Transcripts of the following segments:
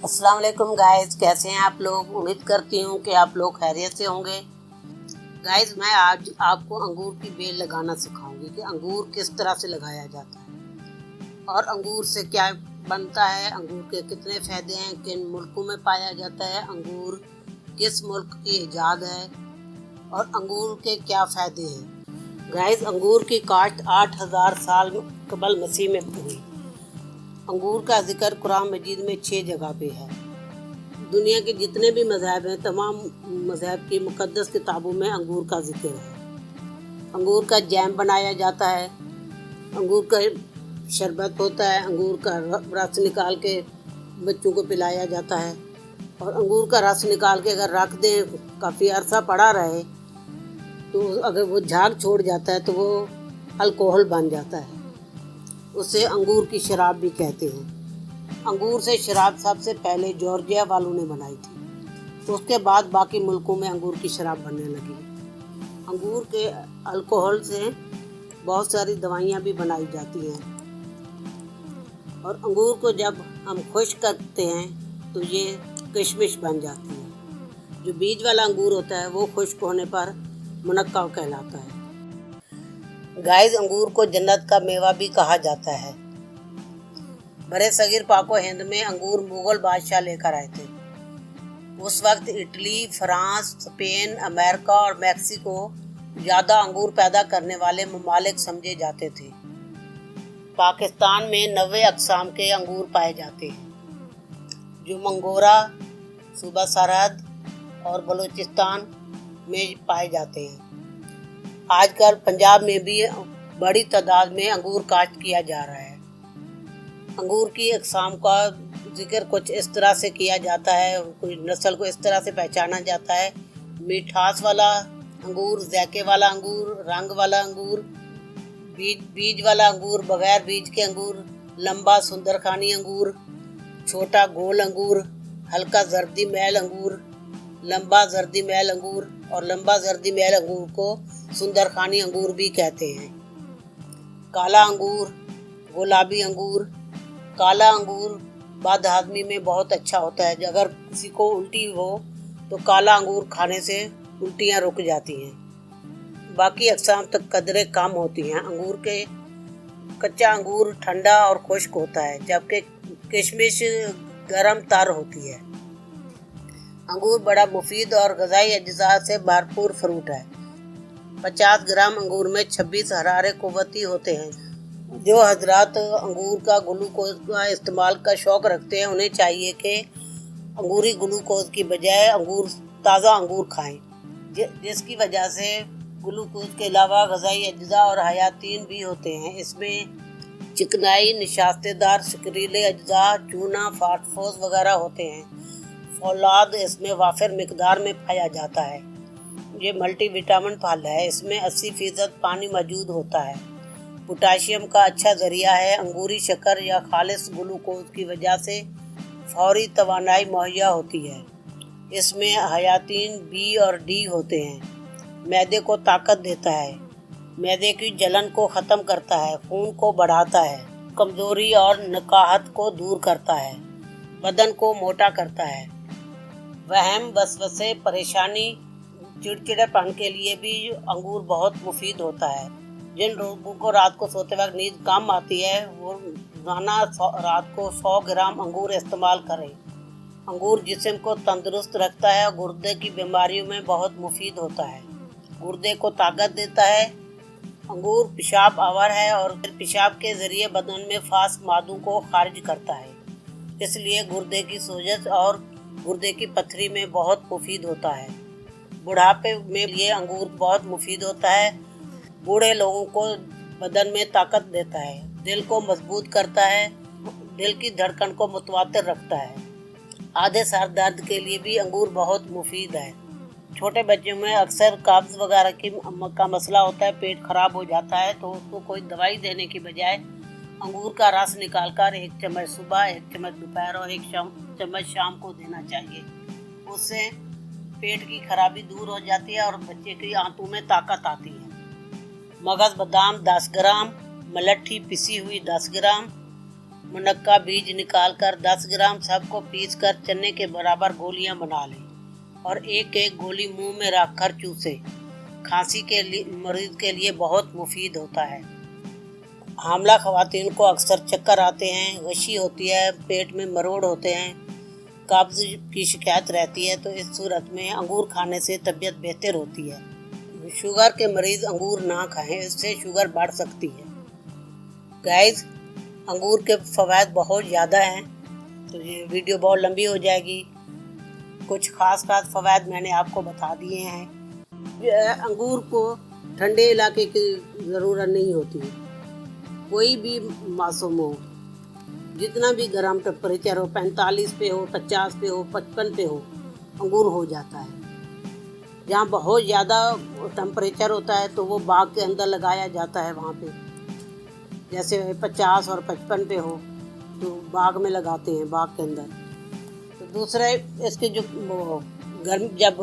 अस्सलाम वालेकुम गाइस, कैसे हैं आप लोग। उम्मीद करती हूँ कि आप लोग खैरियत से होंगे। गाइस, मैं आज आपको अंगूर की बेल लगाना सिखाऊंगी कि अंगूर किस तरह से लगाया जाता है और अंगूर से क्या बनता है, अंगूर के कितने फ़ायदे हैं, किन मुल्कों में पाया जाता है, अंगूर किस मुल्क की इजाद है और अंगूर के क्या फ़ायदे हैं। गाइस, अंगूर की काश्त 8000 साल कबल मसीह में हुई। अंगूर का जिक्र कुरान मजीद में 6 जगह पे है। दुनिया के जितने भी मज़हब हैं, तमाम मज़हब की मुक़द्दस किताबों में अंगूर का जिक्र है। अंगूर का जैम बनाया जाता है, अंगूर का शरबत होता है, अंगूर का रस निकाल के बच्चों को पिलाया जाता है और अंगूर का रस निकाल के अगर रख दें, काफ़ी अरसा पड़ा रहे तो अगर वो झाग छोड़ जाता है तो वो अल्कोहल बन जाता है। उसे अंगूर की शराब भी कहते हैं। अंगूर से शराब सबसे पहले जॉर्जिया वालों ने बनाई थी, तो उसके बाद बाकी मुल्कों में अंगूर की शराब बनने लगी। अंगूर के अल्कोहल से बहुत सारी दवाइयाँ भी बनाई जाती हैं और अंगूर को जब हम खुश्क करते हैं तो ये किशमिश बन जाती है। जो बीज वाला अंगूर होता है वो खुश्क होने पर मुनक्का कहलाता है। गाइस, अंगूर को जन्नत का मेवा भी कहा जाता है। बड़े सगीर पाको हिंद में अंगूर मुगल बादशाह लेकर आए थे। उस वक्त इटली, फ्रांस, स्पेन, अमेरिका और मैक्सिको ज़्यादा अंगूर पैदा करने वाले ममालिक समझे जाते थे। पाकिस्तान में 90 अक़साम के अंगूर पाए जाते हैं, जो मंगोरा, सूबा सरहद और बलूचिस्तान में पाए जाते हैं। आजकल पंजाब में भी बड़ी तादाद में अंगूर काश्त किया जा रहा है। अंगूर की अक़साम का जिक्र कुछ इस तरह से किया जाता है, कोई नस्ल को इस तरह से पहचाना जाता है। मिठास वाला अंगूर, ज़ैके वाला अंगूर, रंग वाला अंगूर, बीज वाला अंगूर, बगैर बीज के अंगूर, लंबा सुंदरखानी अंगूर, छोटा गोल अंगूर, हल्का जर्दी मैल अंगूर, लंबा जर्दी मैल अंगूर और लंबा जर्दी मैल अंगूर को सुंदरखानी अंगूर भी कहते हैं। काला अंगूर, गुलाबी अंगूर। काला अंगूर बदहज़मी में बहुत अच्छा होता है। अगर किसी को उल्टी हो तो काला अंगूर खाने से उल्टियाँ रुक जाती हैं। बाकी अक़साम तक कदरें कम होती हैं। अंगूर के कच्चा अंगूर ठंडा और खुश्क होता है, जबकि किशमिश गर्म तर होती है। अंगूर बड़ा मुफीद और ग़िज़ाई अज्जा से भरपूर फ्रूट है। 50 ग्राम अंगूर में 26 हरारे क़ुव्वती होते हैं। जो हजरात अंगूर का ग्लूकोज का इस्तेमाल का शौक़ रखते हैं, उन्हें चाहिए कि अंगूरी ग्लूकोज की बजाय ताज़ा अंगूर खाएं, जिसकी वजह से ग्लूकोज के अलावा ग़िज़ाई अज्जा और हयातीन भी होते हैं। इसमें चिकनाई, निशास्तेदार शक्रीले अज्जा, चूना, फास्फोरस वगैरह होते हैं। फौलाद इसमें वाफिर मिकदार में पाया जाता है। ये मल्टीविटामिन फल है। इसमें 80% पानी मौजूद होता है। पोटाशियम का अच्छा ज़रिया है। अंगूरी शक्कर या खालिस ग्लूकोज की वजह से फौरी तवानाई मुहैया होती है। इसमें हयातीन बी और डी होते हैं। मैदे को ताकत देता है, मैदे की जलन को ख़त्म करता है, खून को बढ़ाता है, कमज़ोरी और नकाहत को दूर करता है, बदन को मोटा करता है। वहम, वसवसे, परेशानी, चिड़चिड़ापन के लिए भी अंगूर बहुत मुफीद होता है। जिन लोगों को रात को सोते वक्त नींद कम आती है, वो रोज़ाना रात को 100 ग्राम अंगूर इस्तेमाल करें। अंगूर जिस्म को तंदुरुस्त रखता है और गुर्दे की बीमारियों में बहुत मुफीद होता है। गुर्दे को ताकत देता है। अंगूर पेशाब आवर है और पेशाब के ज़रिए बदन में फास्ट मादों को खारिज करता है। इसलिए गुर्दे की सोजश और गुर्दे की पथरी में बहुत मुफीद होता है। बुढ़ापे में ये अंगूर बहुत मुफीद होता है। बूढ़े लोगों को बदन में ताकत देता है, दिल को मजबूत करता है, दिल की धड़कन को मुतवातिर रखता है। आधे सर दर्द के लिए भी अंगूर बहुत मुफीद है। छोटे बच्चों में अक्सर कब्ज़ वगैरह का मसला होता है, पेट खराब हो जाता है, तो उसको कोई दवाई देने की बजाय अंगूर का रस निकालकर 1 चम्मच सुबह, 1 चम्मच दोपहर और 1 चम्मच शाम को देना चाहिए। उससे पेट की खराबी दूर हो जाती है और बच्चे की आंतों में ताकत आती है। मगज़ बादाम 10 ग्राम, मलट्ठी पिसी हुई 10 ग्राम, मुनक्का बीज निकालकर 10 ग्राम सबको पीसकर चने के बराबर गोलियां बना लें और एक एक गोली मुंह में रखकर चूसें। खांसी के मरीज के लिए बहुत मुफीद होता है। हामला खवातीन को अक्सर चक्कर आते हैं, गशी होती है, पेट में मरोड़ होते हैं, कब्ज की शिकायत रहती है, तो इस सूरत में अंगूर खाने से तबीयत बेहतर होती है। शुगर के मरीज अंगूर ना खाएं, इससे शुगर बढ़ सकती है। गाइस, अंगूर के फ़वाद बहुत ज़्यादा हैं, तो ये वीडियो बहुत लंबी हो जाएगी। कुछ खास फ़वाद मैंने आपको बता दिए हैं। अंगूर को ठंडे इलाके की ज़रूरत नहीं होती। कोई भी मौसम हो, जितना भी गर्म टेम्परेचर हो, 45 पे हो, 50 पे हो, 55 पे हो, अंगूर हो जाता है। जहाँ बहुत ज़्यादा टेम्परेचर होता है तो वो बाग के अंदर लगाया जाता है। वहाँ पे जैसे 50 और 55 पे हो तो बाग में लगाते हैं, बाग के अंदर। तो दूसरे इसके जो गर्म जब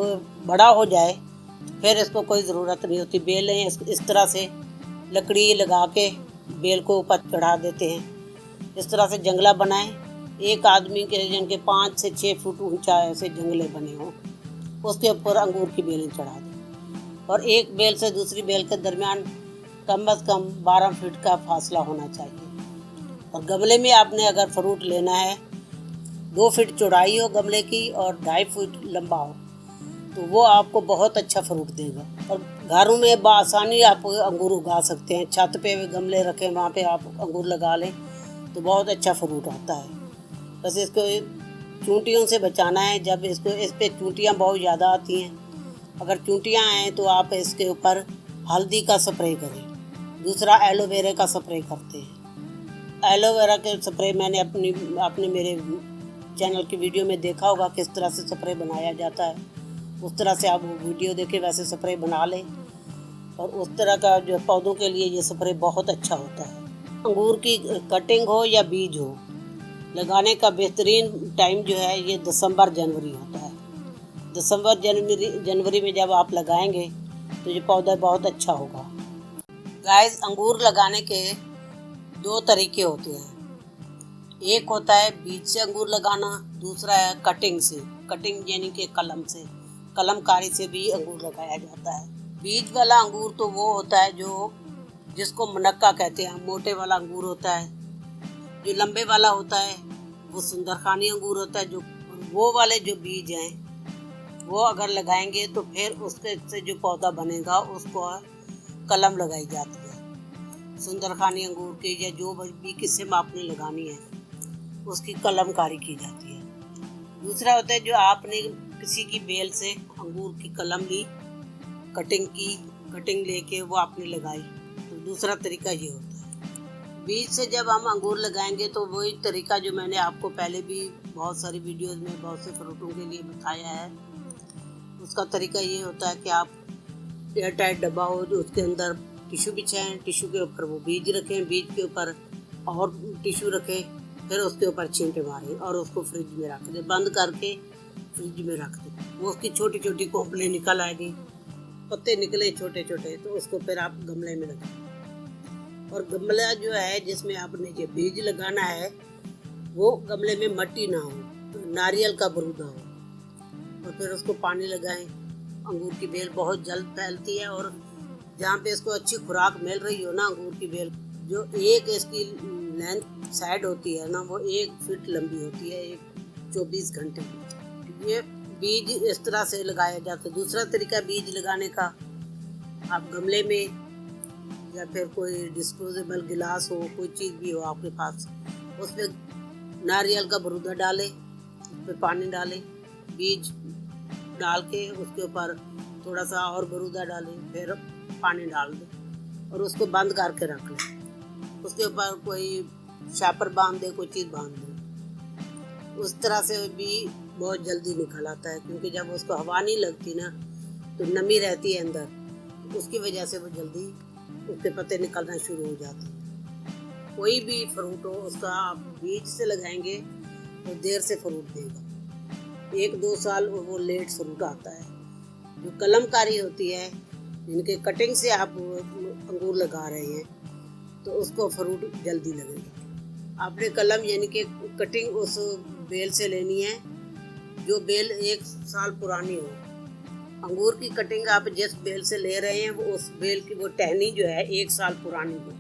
बड़ा हो जाए फिर इसको कोई ज़रूरत नहीं होती। बेलें इस तरह से लकड़ी लगा के बेल को ऊपर चढ़ा देते हैं। इस तरह से जंगला बनाएं। एक आदमी के जिनके 5 से 6 फुट ऊंचा ऐसे जंगले बने हों, उसके ऊपर अंगूर की बेलें चढ़ा दें और एक बेल से दूसरी बेल के दरमियान कम से कम 12 फीट का फासला होना चाहिए। और गमले में आपने अगर फ्रूट लेना है, 2 फीट चौड़ाई हो गमले की और 2.5 फीट लंबा हो, तो वो आपको बहुत अच्छा फ्रूट देगा। और घरों में बआसानी आप अंगूर उगा सकते हैं। छत पे गमले रखें, वहाँ पे आप अंगूर लगा लें तो बहुत अच्छा फ्रूट आता है। बस इसको चूंटियों से बचाना है। जब इस पे चूंटियाँ बहुत ज़्यादा आती हैं, अगर चूंटियाँ आएँ तो आप इसके ऊपर हल्दी का स्प्रे करें। दूसरा एलोवेरा का स्प्रे करते हैं। एलोवेरा के स्प्रे मैंने आपने मेरे चैनल की वीडियो में देखा होगा किस तरह से स्प्रे बनाया जाता है। उस तरह से आप वीडियो देखें, वैसे स्प्रे बना लें। और उस तरह का जो पौधों के लिए ये स्प्रे बहुत अच्छा होता है। अंगूर की कटिंग हो या बीज हो, लगाने का बेहतरीन टाइम जो है ये दिसंबर जनवरी होता है। दिसंबर जनवरी में जब आप लगाएंगे तो ये पौधा बहुत अच्छा होगा। गाइस, अंगूर लगाने के 2 तरीके होते हैं। एक होता है बीज से अंगूर लगाना, दूसरा है कटिंग से। कटिंग यानी कि कलम से, कलमकारी से भी अंगूर लगाया जाता है। बीज वाला अंगूर तो वो होता है जिसको मुनक्का कहते हैं, मोटे वाला अंगूर होता है। जो लंबे वाला होता है वो सुंदरखानी अंगूर होता है। जो वो वाले जो बीज हैं वो अगर लगाएंगे तो फिर उसके से जो पौधा बनेगा उसको कलम लगाई जाती है। सुंदरखानी अंगूर की या जो भी किस्म आपने लगानी है उसकी कलमकारी की जाती है। दूसरा होता है जो आपने किसी की बेल से अंगूर की कलम ली, कटिंग लेके वो आपने लगाई, तो दूसरा तरीका ये होता है। बीज से जब हम अंगूर लगाएंगे तो वही तरीका जो मैंने आपको पहले भी बहुत सारी वीडियोस में बहुत से फ्रूटों के लिए बताया है। उसका तरीका ये होता है कि आप एयर टाइट डब्बा हो, जो उसके अंदर टिश्यू बिछाएं, टिश्यू के ऊपर वो बीज रखें, बीज के ऊपर और टिश्यू रखें, फिर उसके ऊपर छींटे मारें और उसको फ्रिज में रख दें, बंद करके फ्रिज में रख दें। वो उसकी छोटी छोटी कोपलें निकल आएगी, पत्ते निकले छोटे छोटे, तो उसको फिर आप गमले में लगाएं। और गमला जो है जिसमें आपने जो बीज लगाना है वो गमले में मट्टी ना हो, नारियल का बरूदा हो, और फिर उसको पानी लगाएं। अंगूर की बेल बहुत जल्द फैलती है और जहाँ पे इसको अच्छी खुराक मिल रही हो ना, अंगूर की बेल जो एक इसकी लेंथ साइड होती है ना, वो 1 फीट लंबी होती है, 24 घंटे की। ये बीज इस तरह से लगाया जाता है। दूसरा तरीका बीज लगाने का, आप गमले में या फिर कोई डिस्पोजेबल गिलास हो, कोई चीज़ भी हो आपके पास, उस पर नारियल का बरूदा डालें, उस पर पानी डालें, बीज डाल के उसके ऊपर थोड़ा सा और बरूदा डालें, फिर पानी डाल दें और उसको बंद करके रख लें। उसके ऊपर कोई शापर बांध दे, कोई चीज़ बांध दे। उस तरह से भी बहुत जल्दी निकल आता है, क्योंकि जब उसको हवा नहीं लगती ना तो नमी रहती है अंदर, तो उसकी वजह से वो जल्दी उसके पत्ते निकलना शुरू हो जाते हैं। कोई भी फ्रूट हो उसका आप बीज से लगाएंगे तो देर से फ्रूट देगा, 1-2 साल वो लेट फ्रूट आता है। जो कलमकारी होती है, जिनके कटिंग से आप अंगूर लगा रहे हैं, तो उसको फ्रूट जल्दी लगेगा। आपने कलम यानी कि कटिंग उस बेल से लेनी है जो बेल 1 साल पुरानी हो। अंगूर की कटिंग आप जिस बेल से ले रहे हैं वो उस बेल की वो टहनी जो है 1 साल पुरानी हो,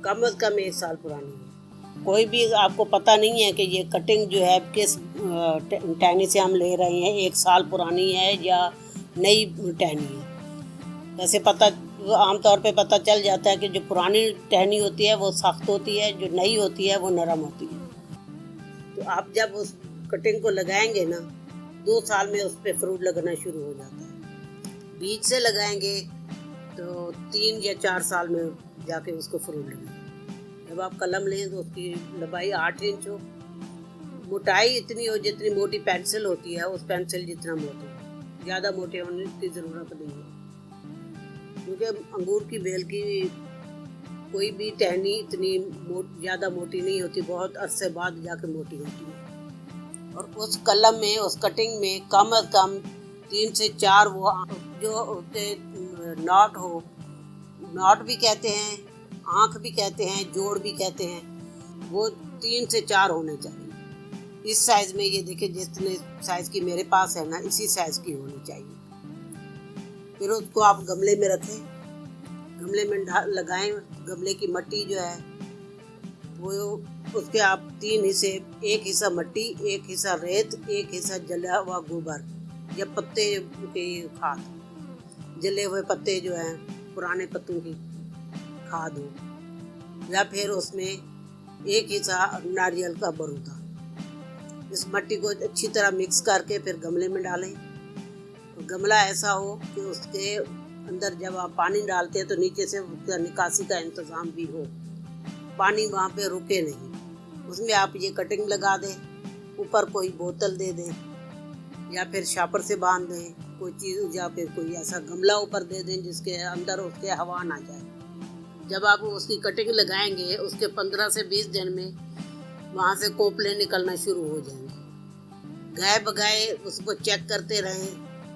कम से कम 1 साल पुरानी हो। कोई भी आपको पता नहीं है कि ये कटिंग जो है किस टहनी से हम ले रहे हैं, 1 साल पुरानी है या नई टहनी है। वैसे पता आमतौर पे पता चल जाता है कि जो पुरानी टहनी होती है वो सख्त होती है, जो नई होती है वो नरम होती है। तो आप जब उस कटिंग को लगाएंगे ना, 2 साल में उस पर फ्रूट लगना शुरू हो जाता है। बीज से लगाएंगे तो 3 या 4 साल में जाके उसको फ्रूट लगेगा। जब आप कलम लें तो उसकी लंबाई 8 इंच हो, मोटाई इतनी हो जितनी मोटी पेंसिल होती है, उस पेंसिल जितना मोटा हो, ज़्यादा मोटे होने की ज़रूरत नहीं है। क्योंकि अंगूर की बेल की कोई भी टहनी इतनी ज़्यादा मोटी नहीं होती, बहुत अरसे बाद जाके मोटी होती है। और उस कलम में, उस कटिंग में कम से कम 3 से 4 वो जो होते नॉट हो, नॉट भी कहते हैं, आँख भी कहते हैं, जोड़ भी कहते हैं, वो 3 से 4 होने चाहिए। इस साइज़ में, ये देखिए जितने साइज़ की मेरे पास है ना, इसी साइज़ की होनी चाहिए। फिर उसको आप गमले में रखें, गमले में लगाएं। गमले की मिट्टी जो है वो उसके आप 3 हिस्से, 1 हिस्सा मिट्टी, 1 हिस्सा रेत, 1 हिस्सा जला हुआ गोबर या पत्ते की खाद, जले हुए पत्ते जो हैं, पुराने पत्तों की खाद हो, या फिर उसमें 1 हिस्सा नारियल का बरूदा। इस मिट्टी को अच्छी तरह मिक्स करके फिर गमले में डालें। गमला ऐसा हो कि उसके अंदर जब आप पानी डालते हैं तो नीचे से उसका निकासी का इंतज़ाम भी हो, पानी वहाँ पे रुके नहीं। उसमें आप ये कटिंग लगा दें, ऊपर कोई बोतल दे दें या फिर शापर से बांध दें कोई चीज़, या फिर कोई ऐसा गमला ऊपर दे दें जिसके अंदर उसके हवा ना जाए। जब आप उसकी कटिंग लगाएंगे उसके 15 से 20 दिन में वहाँ से कोपले निकलना शुरू हो जाएंगे। गाय बगाए उसको चेक करते रहें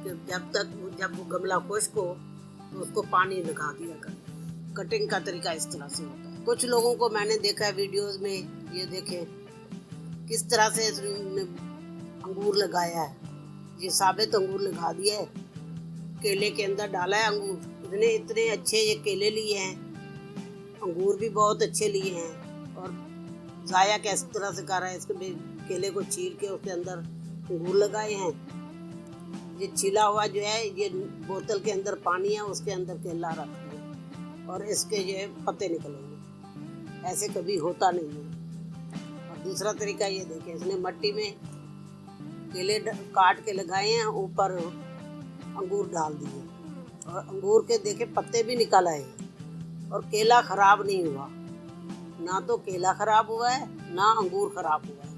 कि जब वो गमला खुश्क हो तो उसको पानी लगा दिया करें। कटिंग का तरीका इस तरह से होता है। कुछ लोगों को मैंने देखा है वीडियोस में, ये देखें किस तरह से अंगूर लगाया है। ये साबित अंगूर लगा दिया है, केले के अंदर डाला है अंगूर। इतने अच्छे ये केले लिए हैं, अंगूर भी बहुत अच्छे लिए हैं, और ज़ाया किस तरह से कर रहा है, इसके केले को चीर के उसके अंदर अंगूर लगाए हैं। ये छिला हुआ जो है, ये बोतल के अंदर पानी है, उसके अंदर केला रख दिया और इसके ये पत्ते निकलेंगे। ऐसे कभी होता नहीं है। और दूसरा तरीका ये देखें, इसने मिट्टी में केले काट के लगाए हैं, ऊपर अंगूर डाल दिए और अंगूर के देखे पत्ते भी निकल आए और केला खराब नहीं हुआ। ना तो केला खराब हुआ है ना अंगूर खराब हुआ है।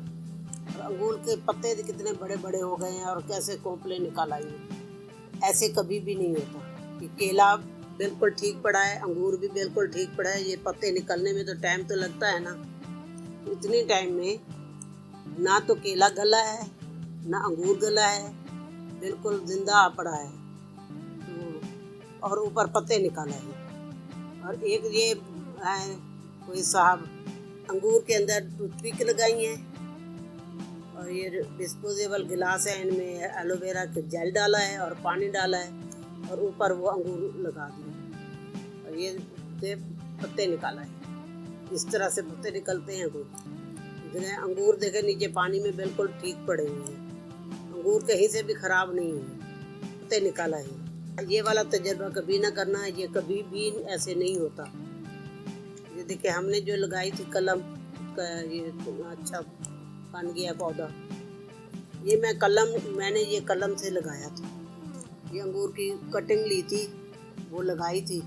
अंगूर के पत्ते कितने बड़े बड़े हो गए हैं और कैसे कोपले निकाल आई हैं। ऐसे कभी भी नहीं होता कि केला बिल्कुल ठीक पड़ा है, अंगूर भी बिल्कुल ठीक पड़ा है। ये पत्ते निकलने में तो टाइम तो लगता है ना, इतनी टाइम में ना तो केला गला है ना अंगूर गला है, बिल्कुल जिंदा पड़ा है और ऊपर पत्ते निकाला है। और एक ये है कोई साहब अंगूर के अंदर टूथपिक लगाई है और ये डिस्पोजेबल गिलास है, इनमें एलोवेरा के जेल डाला है और पानी डाला है और ऊपर वो अंगूर लगा दिए और ये पत्ते निकाला है। इस तरह से पत्ते निकलते हैं। कुछ अंगूर देखे नीचे पानी में बिल्कुल ठीक पड़े हुए हैं, अंगूर कहीं से भी खराब नहीं हुए, पत्ते निकाला है। ये वाला तजर्बा कभी ना करना है, ये कभी भी ऐसे नहीं होता। ये देखिए हमने जो लगाई थी कलम का, ये अच्छा बन गया पौधा। ये मैंने ये कलम से लगाया था। ये अंगूर की कटिंग ली थी, वो लगाई थी,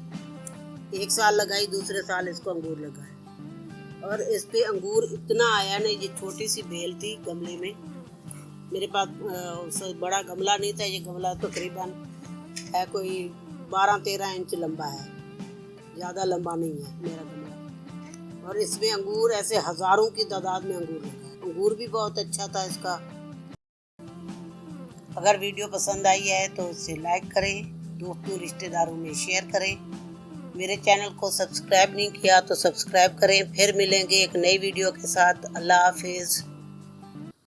1 साल लगाई, दूसरे साल इसको अंगूर लगाया और इस पे अंगूर इतना आया ना। ये छोटी सी बेल थी गमले में, मेरे पास बड़ा गमला नहीं था। ये गमला तकरीबन है कोई 12-13 इंच लंबा है, ज़्यादा लंबा नहीं है मेरा गमला। और इसमें अंगूर ऐसे हज़ारों की तादाद में अंगूर लगा। अंगूर भी बहुत अच्छा था इसका। अगर वीडियो पसंद आई है तो इसे लाइक करें, दोस्तों रिश्तेदारों में शेयर करें। मेरे चैनल को सब्सक्राइब नहीं किया तो सब्सक्राइब करें। फिर मिलेंगे एक नई वीडियो के साथ। अल्लाह हाफिज़।